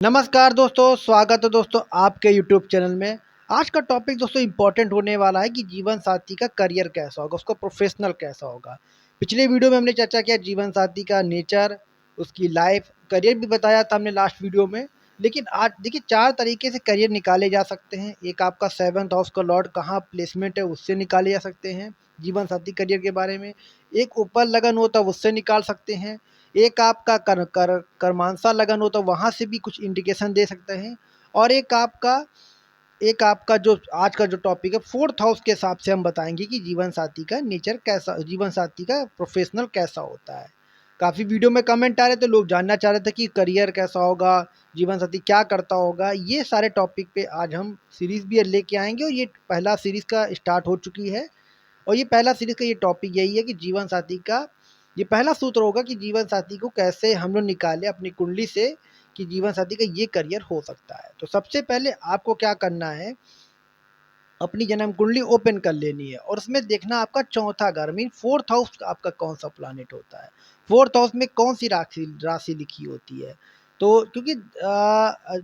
नमस्कार दोस्तों, स्वागत है दोस्तों आपके यूट्यूब चैनल में। आज का टॉपिक दोस्तों इम्पोर्टेंट होने वाला है कि जीवन साथी का करियर कैसा होगा, उसका प्रोफेशनल कैसा होगा। पिछले वीडियो में हमने चर्चा किया जीवन साथी का नेचर, उसकी लाइफ, करियर भी बताया था हमने लास्ट वीडियो में। लेकिन आज देखिए 4 तरीके से करियर निकाले जा सकते हैं। एक आपका 7th हाउस का लॉर्ड कहाँ प्लेसमेंट है उससे निकाले जा सकते हैं जीवन साथी करियर के बारे में। एक ऊपर लगन होता है उससे निकाल सकते हैं। एक आपका कर्मांशा लगन हो तो वहाँ से भी कुछ इंडिकेशन दे सकते हैं। और एक आपका जो आज का जो टॉपिक है 4th हाउस के हिसाब से हम बताएंगे कि जीवन साथी का नेचर कैसा, जीवन साथी का प्रोफेशनल कैसा होता है। काफ़ी वीडियो में कमेंट आ रहे थे, लोग जानना चाह रहे थे कि करियर कैसा होगा, जीवन साथी क्या करता होगा। ये सारे टॉपिक पे आज हम सीरीज़ भी लेके आएंगे और ये पहला सीरीज़ का स्टार्ट हो चुकी है। और ये पहला सीरीज़ का ये टॉपिक यही है कि जीवन साथी का ये पहला सूत्र होगा कि जीवन साथी को कैसे हम लोग निकालें अपनी कुंडली से कि जीवन साथी का ये करियर हो सकता है। तो सबसे पहले आपको क्या करना है, अपनी जन्म कुंडली ओपन कर लेनी है और उसमें देखना आपका चौथा घर मीन 4th हाउस आपका कौन सा प्लानेट होता है, 4th हाउस में कौन सी राशि राशि लिखी होती है। तो क्योंकि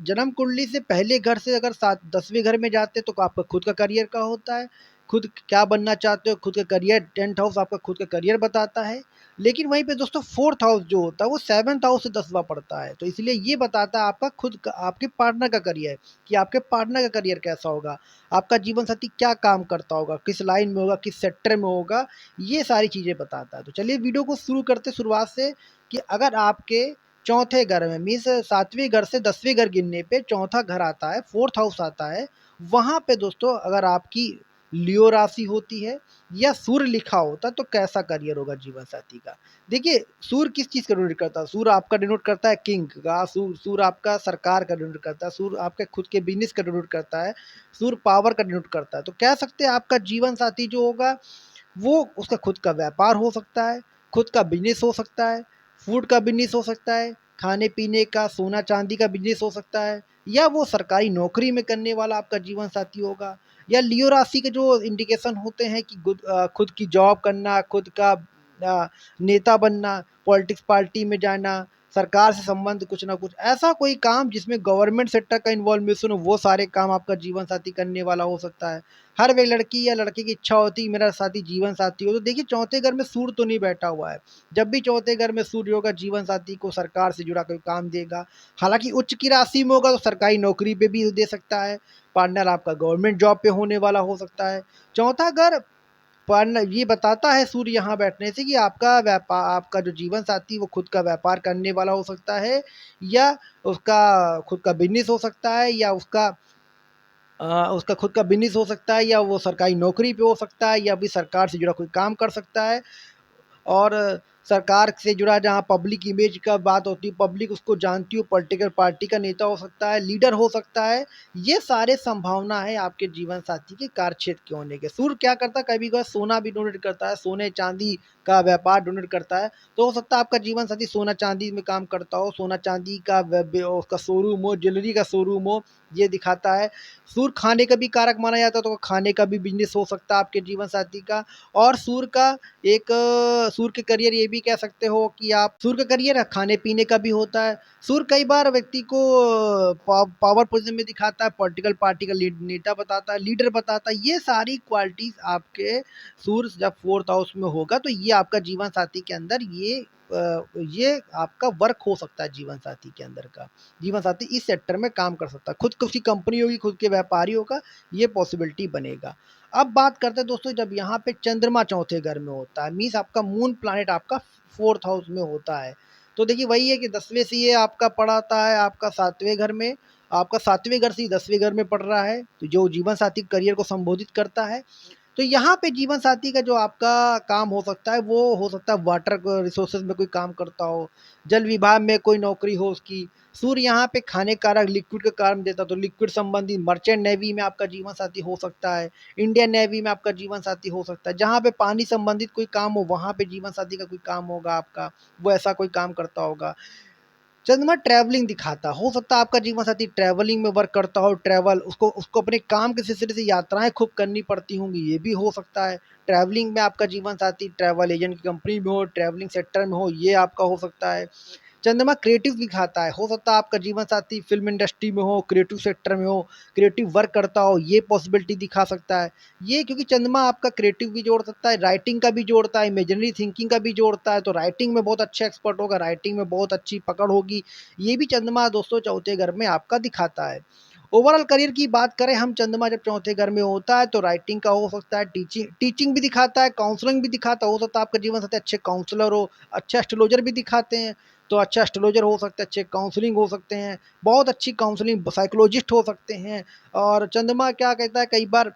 जन्म कुंडली से पहले घर से अगर 10वें घर में जाते तो आपका खुद का करियर का होता है, खुद क्या बनना चाहते हो, खुद का करियर। 10th हाउस आपका खुद का करियर बताता है। लेकिन वहीं पे दोस्तों 4th हाउस जो होता है वो 7th हाउस से 10वां पड़ता है, तो इसलिए ये बताता है आपका खुद का, आपके पार्टनर का करियर, कि आपके पार्टनर का करियर कैसा होगा, आपका जीवन साथी क्या काम करता होगा, किस लाइन में होगा, किस सेक्टर में होगा, ये सारी चीज़ें बताता है। तो चलिए वीडियो को शुरू करते शुरुआत से कि अगर आपके चौथे घर में मीन्स 7वें घर से 10वें घर गिनने पे चौथा घर आता है, 4th हाउस आता है, वहाँ पे दोस्तों अगर आपकी लियो राशि होती है या सूर्य लिखा होता है तो कैसा करियर होगा जीवन साथी का। देखिए सूर्य किस चीज़ का डिनोट करता है, सूर्य आपका डिनोट करता है किंग का, सूर्य आपका सरकार का डिनोट करता है, सूर्य आपके खुद के बिजनेस का डिनोट करता है, सूर्य पावर का डिनोट करता है। तो कह सकते हैं आपका जीवन साथी जो होगा वो उसका खुद का व्यापार हो सकता है, खुद का बिजनेस हो सकता है, फूड का बिजनेस हो सकता है, खाने पीने का सोना चांदी का बिजनेस हो सकता है, या वो सरकारी नौकरी में करने वाला आपका जीवन साथी होगा। या लियो राशि के जो इंडिकेशन होते हैं कि खुद की जॉब करना, खुद का नेता बनना, पॉलिटिक्स पार्टी में जाना, सरकार से संबंध कुछ ना कुछ ऐसा कोई काम जिसमें गवर्नमेंट सेक्टर का इन्वॉल्वमेंट हो, वो सारे काम आपका जीवन साथी करने वाला हो सकता है। हर वे लड़की या लड़के की इच्छा होती है मेरा साथी जीवन साथी हो। तो देखिए चौथे घर में सूर्य तो नहीं बैठा हुआ है, जब भी चौथे घर में सूर्य होगा जीवन साथी को सरकार से जुड़ा कोई काम देगा। हालांकि उच्च की राशि में होगा तो सरकारी नौकरी पे भी दे सकता है, पार्टनर आपका गवर्नमेंट जॉब पे होने वाला हो सकता है। चौथा घर पार्टनर ये बताता है सूर्य यहाँ बैठने से कि आपका व्यापार, आपका जो जीवन साथी वो खुद का व्यापार करने वाला हो सकता है, या उसका खुद का बिजनेस हो सकता है, या उसका खुद का बिजनेस हो सकता है, या वो सरकारी नौकरी पे हो सकता है, या भी सरकार से जुड़ा कोई काम कर सकता है। और सरकार से जुड़ा जहाँ पब्लिक इमेज का बात होती है, पब्लिक उसको जानती हो, पॉलिटिकल पार्टी का नेता हो सकता है, लीडर हो सकता है। ये सारे संभावना है आपके जीवन साथी के कार्यक्षेत्र के होने के। सूर्य क्या करता है, कभी कभी सोना भी डोनेट करता है, सोने चांदी का व्यापार डोनेट करता है। तो हो सकता है आपका जीवन साथी सोना चांदी में काम करता हो, सोना चांदी का उसका शोरूम हो, ज्वेलरी का शोरूम हो, ये दिखाता है। सूर्य खाने का भी कारक माना जाता है, तो खाने का भी बिजनेस हो सकता है आपके जीवन साथी का। और सूर्य का एक सूर्य के करियर ये भी कह सकते हो कि आप सूर्य का करियर खाने पीने का भी होता है। सूर्य कई बार व्यक्ति को पावर पोजीशन में दिखाता है, पॉलिटिकल पार्टी का नेता बताता है, लीडर बताता है। ये सारी क्वालिटीज आपके सूर्य जब 4th हाउस में होगा तो ये आपका जीवन साथी के अंदर ये आपका वर्क हो सकता है। जीवन साथी के अंदर का जीवन साथी इस सेक्टर में काम कर सकता है, खुद की उसकी कंपनी होगी, खुद के व्यापारी होगा, ये पॉसिबिलिटी बनेगा। अब बात करते हैं दोस्तों जब यहाँ पे चंद्रमा चौथे घर में होता है, मीन्स आपका मून प्लैनेट आपका 4th हाउस में होता है। तो देखिए वही है कि 10वें से ये आपका पढ़ाता है आपका 7वें घर में, आपका 7वें घर से 10वें घर में पढ़ रहा है, तो जो जीवन साथी करियर को संबोधित करता है। तो यहाँ पे जीवन साथी का जो आपका काम हो सकता है वो हो सकता है वाटर रिसोर्सेज में कोई काम करता हो, जल विभाग में कोई नौकरी हो उसकी। सूर्य यहाँ पे खाने कारक लिक्विड का कारण देता, तो लिक्विड संबंधी मर्चेंट नेवी में आपका जीवन साथी हो सकता है, इंडियन नेवी में आपका जीवन साथी हो सकता है। जहाँ पे पानी संबंधित कोई काम हो वहाँ पे जीवन साथी का कोई काम होगा आपका, वो ऐसा कोई काम करता होगा। चंद्रमा ट्रैवलिंग दिखाता हो सकता है आपका जीवन साथी ट्रैवलिंग में वर्क करता हो, ट्रैवल उसको उसको अपने काम के सिलसिले से यात्राएं खूब करनी पड़ती होंगी, ये भी हो सकता है। ट्रैवलिंग में आपका जीवन साथी ट्रैवल एजेंट की कंपनी में हो, ट्रैवलिंग सेक्टर में हो, ये आपका हो सकता है। चंद्रमा क्रिएटिव दिखाता है, हो सकता है आपका जीवन साथी फिल्म इंडस्ट्री में हो, क्रिएटिव सेक्टर में हो, क्रिएटिव वर्क करता हो, ये पॉसिबिलिटी दिखा सकता है। ये क्योंकि चंद्रमा आपका क्रिएटिव भी जोड़ सकता है, राइटिंग का भी जोड़ता है, इमेजिनरी थिंकिंग का भी जोड़ता है, तो राइटिंग में बहुत अच्छा एक्सपर्ट होगा, राइटिंग में बहुत अच्छी पकड़ होगी। ये भी चंद्रमा दोस्तों चौथे घर में आपका दिखाता है। ओवरऑल करियर की बात करें हम, चंद्रमा जब चौथे घर में होता है तो राइटिंग का हो सकता है, टीचिंग टीचिंग भी दिखाता है, काउंसलिंग भी दिखाता है, हो सकता है आपका जीवन साथी अच्छे काउंसलर हो, अच्छे एस्ट्रोलॉजर भी दिखाते हैं, तो अच्छा एस्ट्रोलॉजर हो सकते हैं, अच्छे काउंसलिंग हो सकते हैं, बहुत अच्छी काउंसलिंग साइकोलॉजिस्ट हो सकते हैं। और चंद्रमा क्या कहता है कई बार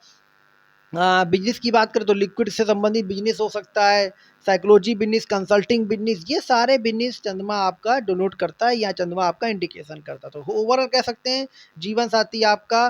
बिजनेस की बात करें तो लिक्विड से संबंधित बिजनेस हो सकता है, साइकोलॉजी बिजनेस, कंसल्टिंग बिजनेस, ये सारे बिजनेस चंद्रमा आपका डोनोट करता है या चंद्रमा आपका इंडिकेशन करता है। तो ओवरऑल कह सकते हैं जीवन साथी आपका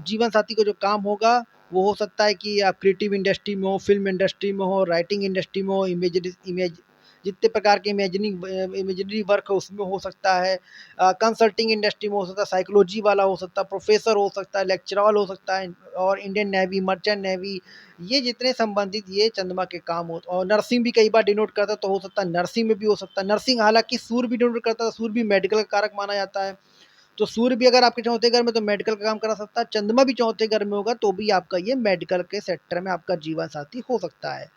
जीवन साथी को जो काम होगा वो हो सकता है कि आप क्रिएटिव इंडस्ट्री में हो, फिल्म इंडस्ट्री में हो, राइटिंग इंडस्ट्री में हो, इमेज जितने प्रकार के इमेजिनरी वर्क है उसमें हो सकता है, कंसल्टिंग इंडस्ट्री में हो सकता है, साइकोलॉजी वाला हो सकता है, प्रोफेसर हो सकता है, लेक्चरर हो सकता है, और इंडियन नेवी, मर्चेंट नेवी, ये जितने संबंधित ये चंद्रमा के काम हो। और नर्सिंग भी कई बार डिनोट करता है, तो हो सकता है नर्सिंग में भी हो सकता है। नर्सिंग हालांकि सूर्य भी डिनोट करता है, सूर्य भी मेडिकल का कारक माना जाता है, तो सूर्य भी अगर आपके चौथे घर में तो मेडिकल का काम करा सकता है, चंद्रमा भी चौथे घर में होगा तो भी आपका ये मेडिकल के सेक्टर में आपका जीवन साथी हो सकता है।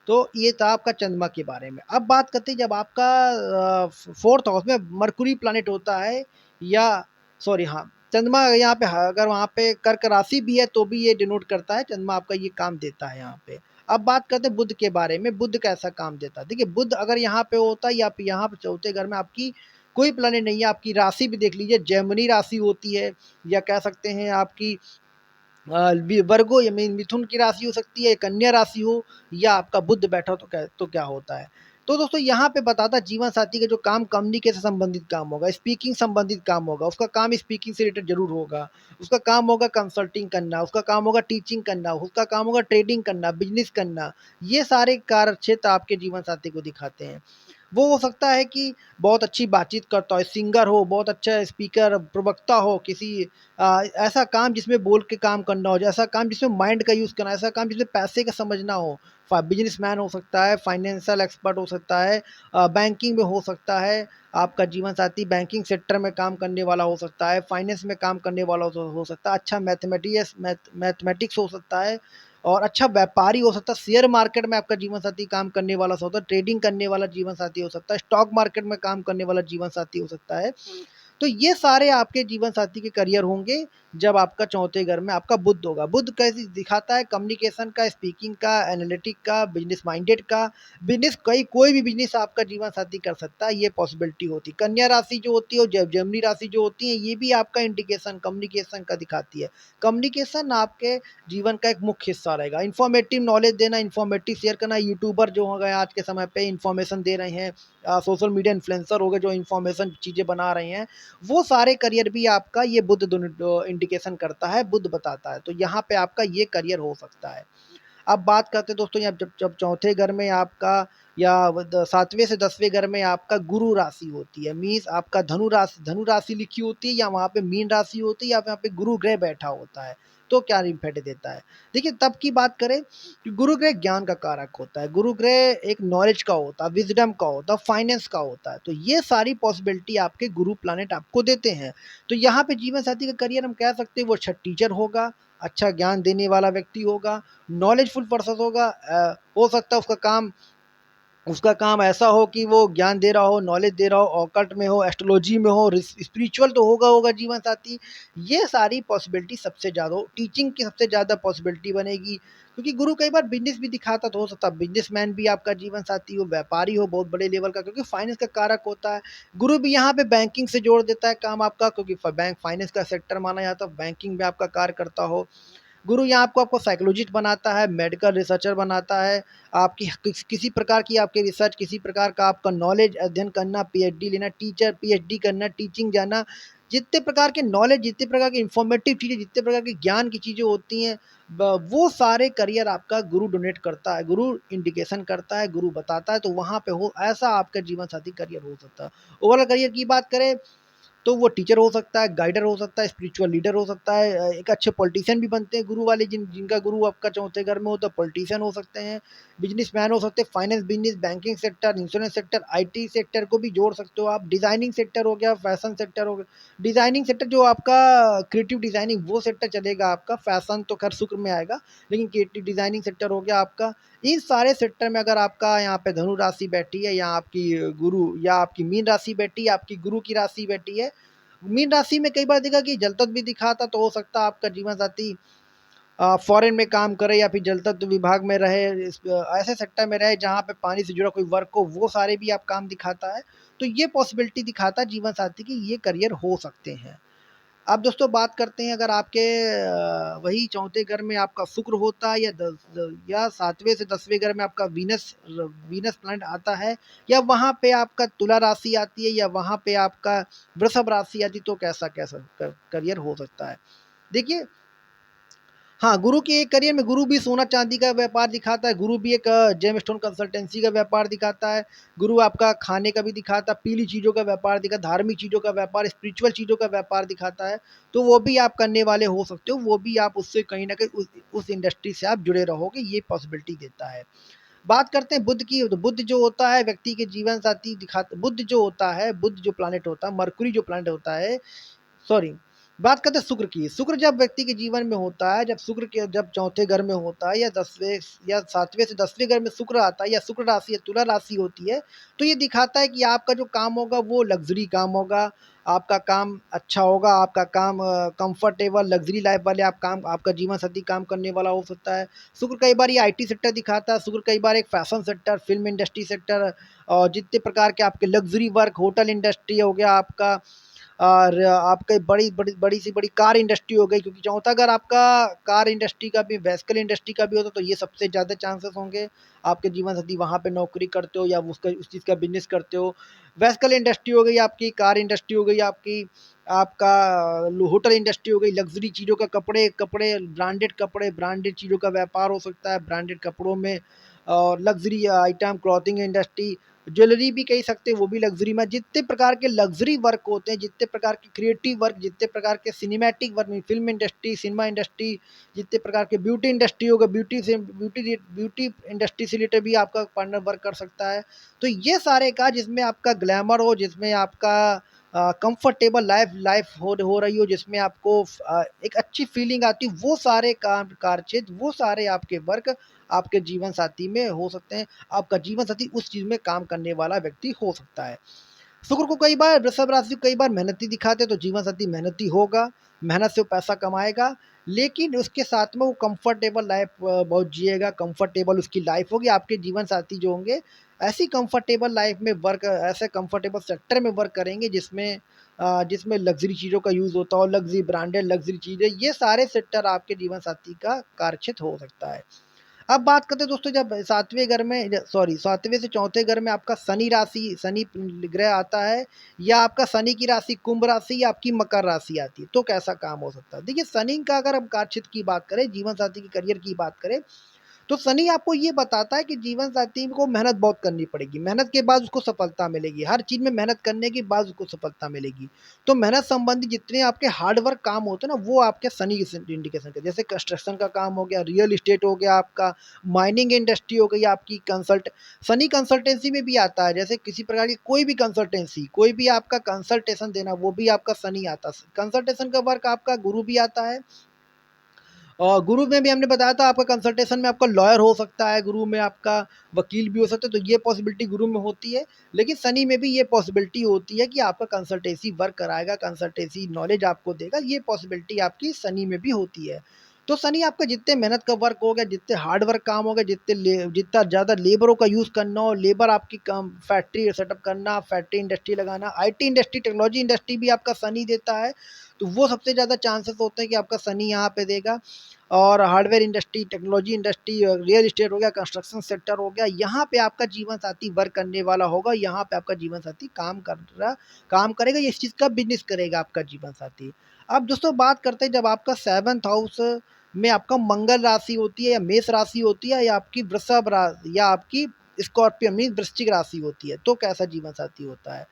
तो ये था आपका चंद्रमा के बारे में। अब बात करते हैं जब आपका फोर्थ हाउस में मरकुरी प्लैनेट होता है, या सॉरी हाँ, चंद्रमा यहाँ पे अगर वहाँ पे कर्क राशि भी है तो भी ये डिनोट करता है, चंद्रमा आपका ये काम देता है यहाँ पे। अब बात करते हैं बुध के बारे में, बुध कैसा काम देता है। देखिए बुध अगर यहाँ पे होता है या यहाँ पे चौथे घर में आपकी कोई प्लैनेट नहीं है, आपकी राशि भी देख लीजिए, जेमिनी राशि होती है, या कह सकते हैं आपकी वर्गो या मिथुन की राशि हो सकती है, कन्या राशि हो, या आपका बुध बैठा हो तो क्या होता है। तो दोस्तों यहाँ पे बताता है जीवन साथी का जो काम कम्युनिकेशन संबंधित काम होगा, स्पीकिंग संबंधित काम होगा, उसका काम स्पीकिंग से रिलेटेड जरूर होगा, उसका काम होगा कंसल्टिंग करना, उसका काम होगा टीचिंग करना, उसका काम होगा ट्रेडिंग करना, बिजनेस करना, ये सारे कार्य क्षेत्र आपके जीवन साथी को दिखाते हैं। वो हो सकता है कि बहुत अच्छी बातचीत करता हो, सिंगर हो, बहुत अच्छा स्पीकर प्रवक्ता हो, किसी ऐसा काम जिसमें बोल के काम करना हो, ऐसा काम जिसमें माइंड का यूज़ करना, ऐसा काम जिसमें पैसे का समझना हो, बिजनेसमैन हो सकता है, फाइनेंशियल एक्सपर्ट हो सकता है, बैंकिंग में हो सकता है, आपका जीवन साथी बैंकिंग सेक्टर में काम करने वाला हो सकता है, फाइनेंस में काम करने वाला हो सकता है, अच्छा मैथमेटिक्स हो सकता है, और अच्छा व्यापारी हो सकता है, शेयर मार्केट में आपका जीवन साथी काम करने वाला होता है, ट्रेडिंग करने वाला जीवन साथी हो सकता है, स्टॉक मार्केट में काम करने वाला जीवन साथी हो सकता है। तो ये सारे आपके जीवन साथी के करियर होंगे जब आपका चौथे घर में आपका बुध होगा। बुध कैसे दिखाता है, कम्युनिकेशन का, स्पीकिंग का, एनालिटिक का, बिजनेस माइंडेड का, बिजनेस कोई भी बिजनेस आपका जीवन साथी कर सकता है, ये पॉसिबिलिटी होती है। कन्या राशि जो होती है और जेमिनी राशि जो होती है, ये भी आपका इंडिकेशन कम्युनिकेशन का दिखाती है। कम्युनिकेशन आपके जीवन का एक मुख्य हिस्सा रहेगा। इन्फॉर्मेटिव नॉलेज देना, इन्फॉर्मेटिव शेयर करना, यूट्यूबर जो हो गए आज के समय पे इन्फॉर्मेशन दे रहे हैं, सोशल मीडिया इन्फ्लुएंसर हो गए जो इन्फॉर्मेशन चीज़ें बना रहे हैं, वो सारे करियर भी आपका ये बुध इंडिकेशन करता है, बुध बताता है, तो यहाँ पे आपका ये करियर हो सकता है। अब बात करते हैं दोस्तों, यहाँ जब जब चौथे घर में आपका या सातवें से 10वें घर में आपका गुरु राशि होती है, मीन्स आपका धनु राशि लिखी होती है, या वहाँ पे मीन राशि होती है, या वहाँ पे गुरु ग्रह बैठा होता है, तो क्या इम्पैक्ट देता है। देखिए तब की बात करें कि गुरु ग्रह ज्ञान का कारक होता है, गुरु ग्रह एक नॉलेज का होता है, विजडम का होता है, फाइनेंस का होता है, तो ये सारी पॉसिबिलिटी आपके गुरु प्लानेट आपको देते हैं। तो यहाँ पे जीवन साथी का करियर हम कह सकते हैं वो अच्छा टीचर होगा, अच्छा ज्ञान देने वाला व्यक्ति होगा, नॉलेजफुल पर्सन होगा, हो सकता है उसका काम ऐसा हो कि वो ज्ञान दे रहा हो, नॉलेज दे रहा हो, ऑकल्ट में हो, एस्ट्रोलॉजी में हो, स्पिरिचुअल तो होगा जीवन साथी। ये सारी पॉसिबिलिटी सबसे ज़्यादा हो, टीचिंग की सबसे ज़्यादा पॉसिबिलिटी बनेगी, क्योंकि गुरु कई बार बिजनेस भी दिखाता, तो हो सकता है बिजनेसमैन भी आपका जीवन साथी हो, व्यापारी हो बहुत बड़े लेवल का, क्योंकि फाइनेंस का कारक होता है। गुरु भी यहाँ पे बैंकिंग से जोड़ देता है काम आपका, क्योंकि बैंक फाइनेंस का सेक्टर माना जाता है, बैंकिंग में आपका कार्य करता हो। गुरु यहाँ आपको साइकोलॉजिस्ट बनाता है, मेडिकल रिसर्चर बनाता है, आपकी किसी प्रकार की आपकी रिसर्च, किसी प्रकार का आपका नॉलेज अध्ययन करना, पीएचडी लेना, टीचर पीएचडी करना, टीचिंग जाना, जितने प्रकार के नॉलेज, जितने प्रकार की इंफॉर्मेटिव चीज़ें, जितने प्रकार की ज्ञान की चीज़ें होती हैं, वो सारे करियर आपका गुरु डोनेट करता है, गुरु इंडिकेशन करता है, गुरु बताता है, तो वहाँ पे हो ऐसा आपका जीवन साथी करियर हो सकता है। ओवरऑल करियर की बात करें तो वो टीचर हो सकता है, गाइडर हो सकता है, स्पिरिचुअल लीडर हो सकता है, एक अच्छे पॉलिटिशियन भी बनते हैं गुरु वाले, जिनका गुरु आपका चौथे घर में हो तो पॉलिटिशियन हो सकते हैं, बिजनेसमैन हो सकते हैं, finance business, banking sector, insurance sector, IT sector को भी जोड़ सकते हो आप, डिज़ाइनिंग सेक्टर हो गया, फैशन सेक्टर हो गया। डिज़ाइनिंग सेक्टर जो आपका क्रिएटिव डिज़ाइनिंग वो सेक्टर चलेगा आपका, फैशन तो खैर शुक्र में आएगा, लेकिन क्रिएटिव डिज़ाइनिंग सेक्टर हो गया आपका। इन सारे सेक्टर में अगर आपका यहाँ पे धनु राशि बैठी है, या आपकी गुरु या आपकी मीन राशि बैठी है, आपकी गुरु की राशि बैठी है, मीन राशि में कई बार देखा कि जल तत्व भी दिखाता, तो हो सकता है आपका जीवन साथी फॉरेन में काम करे या फिर जल तत्व विभाग में रहे, ऐसे सेक्टर में रहे जहाँ पे पानी से जुड़ा कोई वर्क हो, वो सारे भी आप काम दिखाता है। तो ये पॉसिबिलिटी दिखाता है जीवन साथी की ये करियर हो सकते हैं। अब दोस्तों बात करते हैं, अगर आपके वही चौथे घर में आपका शुक्र होता है, या सातवें से 10वें घर में आपका वीनस प्लैनेट आता है, या वहाँ पे आपका तुला राशि आती है, या वहाँ पे आपका वृषभ राशि आती है, तो कैसा कैसा करियर हो सकता है। देखिए, हाँ, गुरु के एक करियर में गुरु भी सोना चांदी का व्यापार दिखाता है, गुरु भी एक जेमस्टोन कंसल्टेंसी का व्यापार दिखाता है, गुरु आपका खाने का भी दिखाता है, पीली चीज़ों का व्यापार दिखाता है, धार्मिक चीज़ों का व्यापार, स्पिरिचुअल चीज़ों का व्यापार दिखाता है। तो वो भी आप करने वाले हो सकते हो, वो भी आप उससे कहीं न कहीं उस इंडस्ट्री से आप जुड़े रहोगे, ये पॉसिबिलिटी देता है। बात करते हैं बुध की, तो बुध जो होता है व्यक्ति के जीवन साथी दिखाता, बुध जो होता है, बुध जो प्लैनेट होता है, मरकुरी जो प्लैनेट होता है, सॉरी, बात करते हैं शुक्र की। शुक्र जब व्यक्ति के जीवन में होता है, जब चौथे घर में होता है, या 10वें या 7वें से 10वें घर में शुक्र आता है, या शुक्र राशि या तुला राशि होती है, तो ये दिखाता है कि आपका जो काम होगा वो लग्ज़री काम होगा, आपका काम अच्छा होगा, आपका काम कंफर्टेबल लग्ज़री लाइफ़ वाले आप काम, आपका जीवन साथी काम करने वाला हो सकता है। शुक्र कई बार ये आईटी सेक्टर दिखाता है, शुक्र कई बार एक fashion sector, film industry sector, और जितने प्रकार के आपके लग्ज़री वर्क, होटल इंडस्ट्री हो गया आपका, और आपके बड़ी सी बड़ी कार इंडस्ट्री हो गई, क्योंकि चौथा अगर आपका कार इंडस्ट्री का भी, व्हीकल इंडस्ट्री का भी होता, तो ये सबसे ज़्यादा चांसेस होंगे आपके जीवन साथी वहाँ पे नौकरी करते हो, या उसका उस चीज़ का बिजनेस करते हो। व्हीकल इंडस्ट्री हो गई आपकी, कार इंडस्ट्री हो गई आपकी, आपका होटल इंडस्ट्री हो गई, लग्जरी चीज़ों का, कपड़े कपड़े ब्रांडेड चीज़ों का व्यापार हो सकता है, ब्रांडेड कपड़ों में, और luxury item, clothing industry, jewellery भी कह सकते हैं, वो भी लग्ज़री में। जितने प्रकार के लग्ज़री वर्क होते हैं, जितने प्रकार के क्रिएटिव वर्क, जितने प्रकार के सिनेमैटिक वर्क में, फ़िल्म इंडस्ट्री, सिनेमा इंडस्ट्री, जितने प्रकार के ब्यूटी इंडस्ट्री होगा, ब्यूटी इंडस्ट्री से रिलेटेड भी आपका पार्टनर वर्क कर सकता है। तो ये सारे का जिसमें आपका ग्लैमर हो, जिसमें आपका कंफर्टेबल लाइफ हो रही हो, जिसमें आपको एक अच्छी फीलिंग आती है, वो सारे काम कार्यक्षेत्र, वो सारे आपके वर्क आपके जीवन साथी में हो सकते हैं। आपका जीवन साथी उस चीज़ में काम करने वाला व्यक्ति हो सकता है। शुक्र को कई बार, वृषभ राशि को कई बार मेहनती दिखाते हैं, तो जीवन साथी मेहनती होगा, मेहनत से वो पैसा कमाएगा, लेकिन उसके साथ में वो कंफर्टेबल लाइफ बहुत जिएगा, कंफर्टेबल उसकी लाइफ होगी। आपके जीवन साथी जो होंगे, ऐसी कंफर्टेबल लाइफ में वर्क, ऐसे कंफर्टेबल सेक्टर में वर्क करेंगे जिसमें जिसमें लग्जरी चीज़ों का यूज़ होता हो, लग्जरी ब्रांडेड लग्जरी चीज़ें, ये सारे सेक्टर आपके जीवन साथी का कार्यक्षेत्र हो सकता है। अब बात करते हैं दोस्तों, जब 7वें से चौथे घर में आपका शनि ग्रह आता है, या आपका शनि की राशि कुंभ राशि या आपकी मकर राशि आती है, तो कैसा काम हो सकता है। देखिए, शनि का अगर हम कार्यक्षेत्र की बात करें, जीवन साथी की करियर की बात करें, तो शनि आपको ये बताता है कि जीवन साथी को मेहनत बहुत करनी पड़ेगी, मेहनत के बाद उसको सफलता मिलेगी, हर चीज़ में मेहनत करने के बाद उसको सफलता मिलेगी। तो मेहनत संबंधी जितने आपके हार्ड वर्क काम होते हैं ना, वो आपके शनि की इंडिकेशन के, जैसे कंस्ट्रक्शन का काम हो गया, रियल इस्टेट हो गया आपका, माइनिंग इंडस्ट्री हो गई आपकी, शनि कंसल्टेंसी में भी आता है, जैसे किसी प्रकार की कोई भी कंसल्टेंसी, कोई भी आपका कंसल्टेशन देना, वो भी आपका शनि आता है। कंसल्टेशन का वर्क आपका गुरु भी आता है, और गुरु में भी हमने बताया था, आपका कंसल्टेशन में आपका लॉयर हो सकता है, गुरु में आपका वकील भी हो सकता है, तो ये पॉसिबिलिटी गुरु में होती है। लेकिन शनि में भी ये पॉसिबिलिटी होती है कि आपका कंसल्टेंसी वर्क कराएगा, कंसल्टेंसी नॉलेज आपको देगा, ये पॉसिबिलिटी आपकी शनि में भी होती है। तो शनि आपका जितने मेहनत का वर्क हो गया, जितने हार्ड वर्क काम हो गया, जितना ज़्यादा लेबरों का यूज़ करना हो, लेबर आपकी काम, फैक्ट्री सेटअप करना, फैक्ट्री इंडस्ट्री लगाना, आईटी इंडस्ट्री, टेक्नोलॉजी इंडस्ट्री भी आपका शनि देता है, तो वो सबसे ज़्यादा चांसेस होते हैं कि आपका शनि यहाँ पे देगा। और hardware industry, technology industry, real estate हो गया, कंस्ट्रक्शन सेक्टर हो गया, यहाँ पे आपका जीवन साथी वर्क करने वाला होगा, यहाँ पे आपका जीवन साथी काम करेगा, इस चीज़ का बिजनेस करेगा आपका जीवन साथी। अब दोस्तों बात करते हैं, जब आपका 7th हाउस में आपका मंगल राशि होती है, या मेष राशि होती है, या आपकी वृषभ राशि, या आपकी स्कॉर्पियो मीन वृश्चिक राशि होती है, तो कैसा जीवन साथी होता है।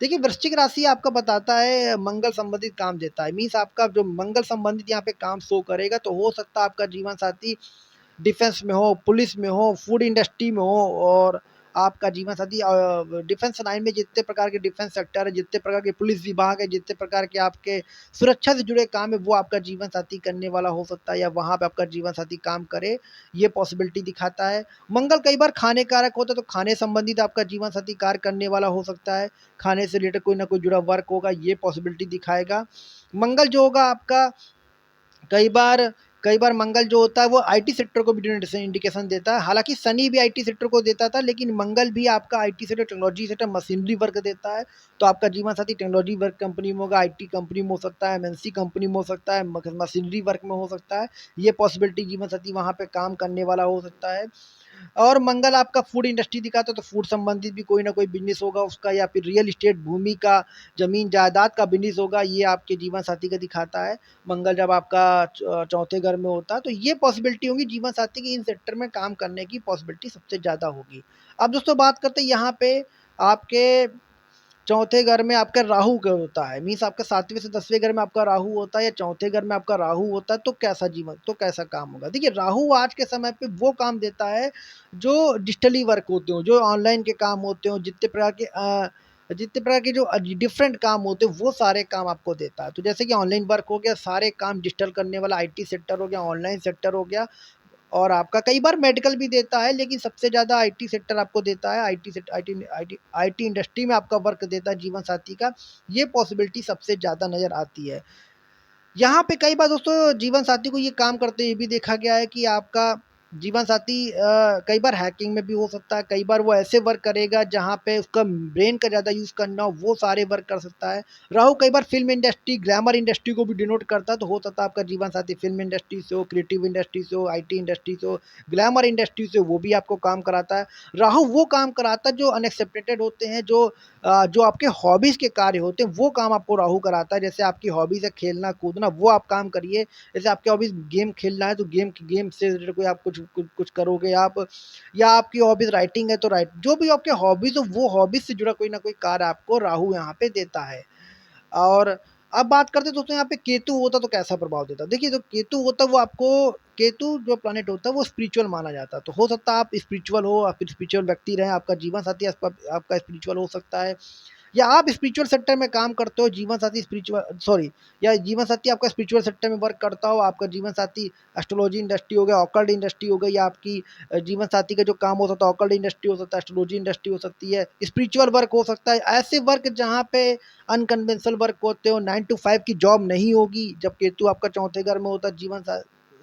देखिए वृश्चिक राशि आपका बताता है मंगल संबंधित काम देता है, मीन्स आपका जो मंगल संबंधित यहाँ पे काम शो करेगा, तो हो सकता है आपका जीवन साथी डिफेंस में हो, पुलिस में हो, फूड इंडस्ट्री में हो, और आपका जीवन साथी डिफेंस लाइन में जितने प्रकार के डिफेंस सेक्टर है, जितने प्रकार के पुलिस विभाग है, जितने प्रकार के आपके सुरक्षा से जुड़े काम है, वो आपका जीवन साथी करने वाला हो सकता है, या वहाँ पे आपका जीवन साथी काम करे, ये पॉसिबिलिटी दिखाता है। मंगल कई बार खाने कारक होता है, तो खाने संबंधित आपका जीवन साथी कार्य करने वाला हो सकता है, खाने से रिलेटेड कोई ना कोई जुड़ा वर्क होगा, ये पॉसिबिलिटी दिखाएगा। मंगल जो होगा आपका कई बार कई बार मंगल जो होता है वो आईटी सेक्टर को भी इंडिकेशन देता है। हालांकि शनि भी आईटी सेक्टर को देता था, लेकिन मंगल भी आपका IT sector, technology sector, machinery work देता है। तो आपका जीवन साथी टेक्नोलॉजी वर्क कंपनी में होगा, आईटी कंपनी में हो सकता है, एमएनसी कंपनी में हो सकता है, मशीनरी वर्क में हो सकता है। ये पॉसिबिलिटी जीवन साथी वहाँ पे काम करने वाला हो सकता है। और मंगल आपका फूड इंडस्ट्री दिखाता है, तो फूड संबंधित भी कोई ना कोई बिजनेस होगा उसका, या फिर रियल इस्टेट भूमि का, जमीन जायदाद का बिजनेस होगा, ये आपके जीवन साथी का दिखाता है। मंगल जब आपका चौथे घर में होता है, तो ये पॉसिबिलिटी होगी जीवन साथी की इन सेक्टर में काम करने की पॉसिबिलिटी सबसे ज़्यादा होगी। अब दोस्तों बात करते हैं यहाँ पे आपके चौथे घर में आपका राहु का होता है, मीन्स आपका 7वें से 10वें घर में आपका राहु होता है, या चौथे घर में आपका राहु होता है, तो कैसा जीवन, तो कैसा काम होगा। देखिए राहु आज के समय पे वो काम देता है जो डिजिटली वर्क होते हो, जो ऑनलाइन के काम होते हो, जितने प्रकार के जो डिफरेंट काम होते हैं, वो सारे काम आपको देता है। तो जैसे कि ऑनलाइन वर्क हो गया, सारे काम डिजिटल करने वाला आईटी सेक्टर हो गया, ऑनलाइन सेक्टर हो गया, और आपका कई बार मेडिकल भी देता है, लेकिन सबसे ज़्यादा आईटी सेक्टर आपको देता है। आईटी इंडस्ट्री में आपका वर्क देता है जीवन साथी का, ये पॉसिबिलिटी सबसे ज़्यादा नज़र आती है। यहाँ पे कई बार दोस्तों जीवन साथी को ये काम करते हुए भी देखा गया है कि आपका जीवन साथी कई बार हैकिंग में भी हो सकता है, कई बार वो ऐसे वर्क करेगा जहाँ पे उसका ब्रेन का ज़्यादा यूज़ करना हो, वो सारे वर्क कर सकता है। राहु कई बार फिल्म इंडस्ट्री, ग्लैमर इंडस्ट्री को भी डिनोट करता है, तो हो सकता है आपका जीवन साथी फिल्म इंडस्ट्री से हो, क्रिएटिव इंडस्ट्री से हो, आईटी इंडस्ट्री से हो, ग्लैमर इंडस्ट्री से हो, वो भी आपको काम कराता है। राहु वो काम कराता है जो अनएक्सेप्टेड होते हैं, जो आपके हॉबीज़ के कार्य होते हैं, वो काम आपको राहु कराता है। जैसे आपकी हॉबीज़ है खेलना कूदना, वो आप काम करिए। जैसे आपकी हॉबीज़ गेम खेलना है, तो गेम से रिलेटेड कोई आप कुछ करोगे आप, या आपकी हॉबीज़ राइटिंग है तो राइट, जो भी आपके हॉबीज़ हो, वो हॉबीज़ से जुड़ा कोई ना कोई कार्य आपको राहु यहाँ पे देता है। और अब बात करते हैं दोस्तों यहाँ पे केतु होता तो कैसा प्रभाव देता। देखिए जो केतु होता है वो आपको, केतु जो प्लैनेट होता है वो स्पिरिचुअल माना जाता है, तो हो सकता है आप स्पिरिचुअल हो, आप स्पिरिचुअल व्यक्ति रहें, आपका जीवन साथी आपका स्पिरिचुअल हो सकता है, या आप स्पिरिचुअल सेक्टर में काम करते हो, जीवन साथी स्पिरिचुअल सॉरी या जीवन साथी आपका स्पिरिचुअल सेक्टर में वर्क करता हो, आपका जीवन साथी एस्ट्रोलॉजी इंडस्ट्री हो गया, ऑकल्ट इंडस्ट्री हो गई, या आपकी जीवन साथी का जो काम हो सकता है ऑकल्ट इंडस्ट्री हो सकता है, एस्ट्रोलॉजी इंडस्ट्री हो सकती है, स्पिरिचुअल वर्क हो सकता है। ऐसे वर्क जहाँ पे अनकन्वेंशनल वर्क होते हो, 9 to 5 की जॉब नहीं होगी, जब केतु आपका चौथे घर में होता है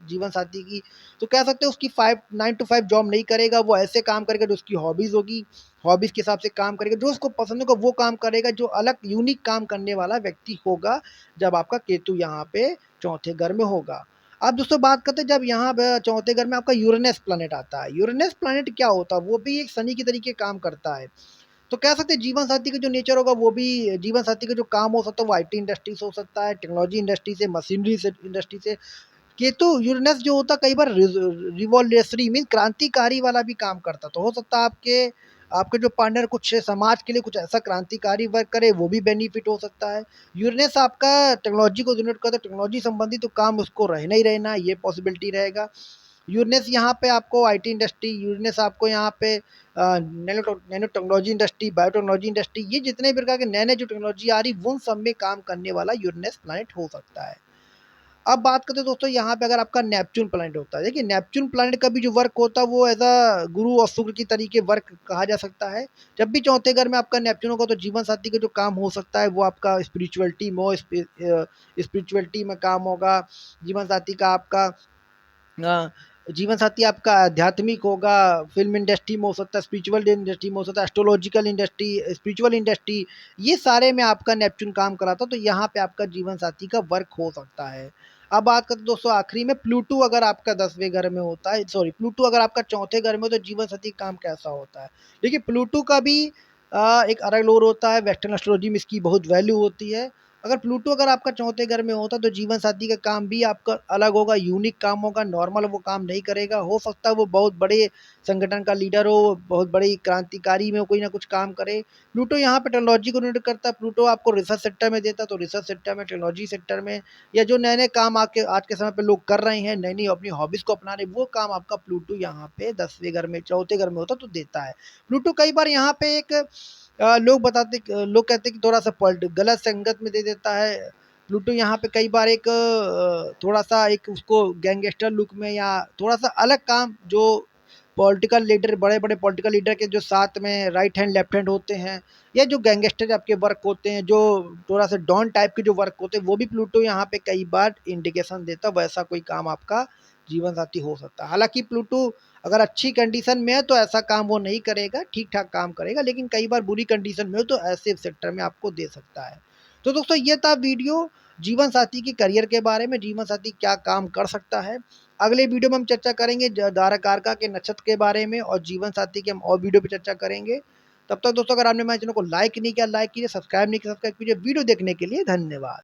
जीवन साथी की, तो कह सकते हो उसकी 9 to 5 जॉब नहीं करेगा, वो ऐसे काम करेगा जो उसकी हॉबीज़ होगी, हॉबीज़ के हिसाब से काम करेगा, जो उसको पसंद होगा वो काम करेगा, जो अलग यूनिक काम करने वाला व्यक्ति होगा, जब आपका केतु यहाँ पे चौथे घर में होगा। अब दोस्तों बात करते हैं जब यहाँ पे चौथे घर में आपका यूरेनस प्लैनेट आता है। यूरेनस प्लैनेट क्या होता है, वो भी एक शनि की तरीके काम करता है। तो कह सकते हैं जीवन साथी का जो नेचर होगा, वो भी जीवन साथी का जो काम हो सकता है वो आईटी इंडस्ट्री से हो सकता है, टेक्नोलॉजी इंडस्ट्री से, मशीनरी से इंडस्ट्री से। केतु यूरेनस जो होता है कई बार रिवॉल्यूशनरी मीन क्रांतिकारी वाला भी काम करता, तो हो सकता है आपके आपके जो पार्टनर कुछ समाज के लिए कुछ ऐसा क्रांतिकारी वर्क करे, वो भी बेनिफिट हो सकता है। यूरेनस आपका टेक्नोलॉजी को डिनोट करता है, टेक्नोलॉजी संबंधी तो काम उसको रहना ही रहना, ये पॉसिबिलिटी रहेगा। यूरेनस यहाँ पे आपको आईटी इंडस्ट्री, यूरेनस आपको यहाँ पे nano technology industry, biotechnology industry, ये जितने भी प्रकार के नए नए जो टेक्नोलॉजी आ रही, वो सब में काम करने वाला यूरेनस प्लैनेट हो सकता है। अब बात करते हैं दोस्तों यहाँ पे अगर आपका नेपच्यून प्लैनेट होता है। देखिए नेपच्यून प्लैनेट का भी जो वर्क होता है वो एज अ गुरु और शुक्र की तरीके वर्क कहा जा सकता है। जब भी चौथे घर में आपका नेपच्यून होगा, तो जीवन साथी का जो काम हो सकता है वो आपका स्पिरिचुअलिटी में हो, स्पिरिचुअलिटी में काम होगा। जीवन साथी का आपका अ, जीवन साथी आपका आध्यात्मिक होगा, फ़िल्म इंडस्ट्री में हो सकता है, स्पिरिचुअल इंडस्ट्री में हो सकता है, एस्ट्रोलॉजिकल इंडस्ट्री, स्पिरिचुअल इंडस्ट्री, ये सारे में आपका नेपच्यून काम कराता है, तो यहाँ पे आपका जीवन साथी का वर्क हो सकता है। अब बात करते हैं दोस्तों आखिरी में, प्लूटो अगर आपका 10वें घर में होता है, सॉरी प्लूटो अगर आपका चौथे घर में हो, तो जीवन साथी का काम कैसा होता है। देखिए प्लूटो का भी एक अलग लोर होता है, वेस्टर्न एस्ट्रोलॉजी में इसकी बहुत वैल्यू होती है। अगर प्लूटो अगर आपका चौथे घर में होता तो जीवन साथी का काम भी आपका अलग होगा, यूनिक काम होगा, नॉर्मल वो काम नहीं करेगा। हो सकता है वो बहुत बड़े संगठन का लीडर हो, बहुत बड़ी क्रांतिकारी में कोई ना कुछ काम करे। प्लूटो यहाँ पे टेक्नोलॉजी को रीड करता है, प्लूटो आपको रिसर्च सेक्टर में देता, तो रिसर्च सेक्टर में, टेक्नोलॉजी सेक्टर में, या जो नए-नए काम आके आज के समय पे लोग कर रहे हैं, नई-नई अपनी हॉबीज़ को अपना रहे, वो काम आपका प्लूटो यहाँ पे 10वें घर में, चौथे घर में होता तो देता है। प्लूटो कई बार यहाँ पे एक लोग कहते हैं कि थोड़ा-सा गलत संगत में दे देता है। प्लूटो यहाँ पे कई बार एक थोड़ा-सा एक उसको गैंगस्टर लुक में या थोड़ा-सा अलग काम जो पॉलिटिकल लीडर, बड़े-बड़े पॉलिटिकल लीडर के जो साथ में राइट हैंड, लेफ्ट हैंड होते हैं, या जो गैंगस्टर आपके वर्क होते हैं, जो थोड़ा-सा डॉन टाइप के जो वर्क होते हैं, वो भी प्लूटो यहाँ पे कई बार इंडिकेशन देता है, वैसा कोई काम आपका जीवन साथी हो सकता है। हालाँकि प्लूटो अगर अच्छी कंडीशन में है तो ऐसा काम वो नहीं करेगा, ठीक-ठाक काम करेगा, लेकिन कई बार बुरी कंडीशन में हो तो ऐसे सेक्टर में आपको दे सकता है। तो दोस्तों ये था वीडियो जीवन साथी के करियर के बारे में, जीवन साथी क्या काम कर सकता है। अगले वीडियो में हम चर्चा करेंगे धारकारका के नक्षत्र के बारे में और जीवन साथी के हम और वीडियो पे चर्चा करेंगे। तब तक दोस्तों अगर आपने हमारे चैनल को लाइक नहीं किया, लाइक कीजिए, सब्सक्राइब नहीं किया, सब्सक्राइब कीजिए। वीडियो देखने के लिए धन्यवाद।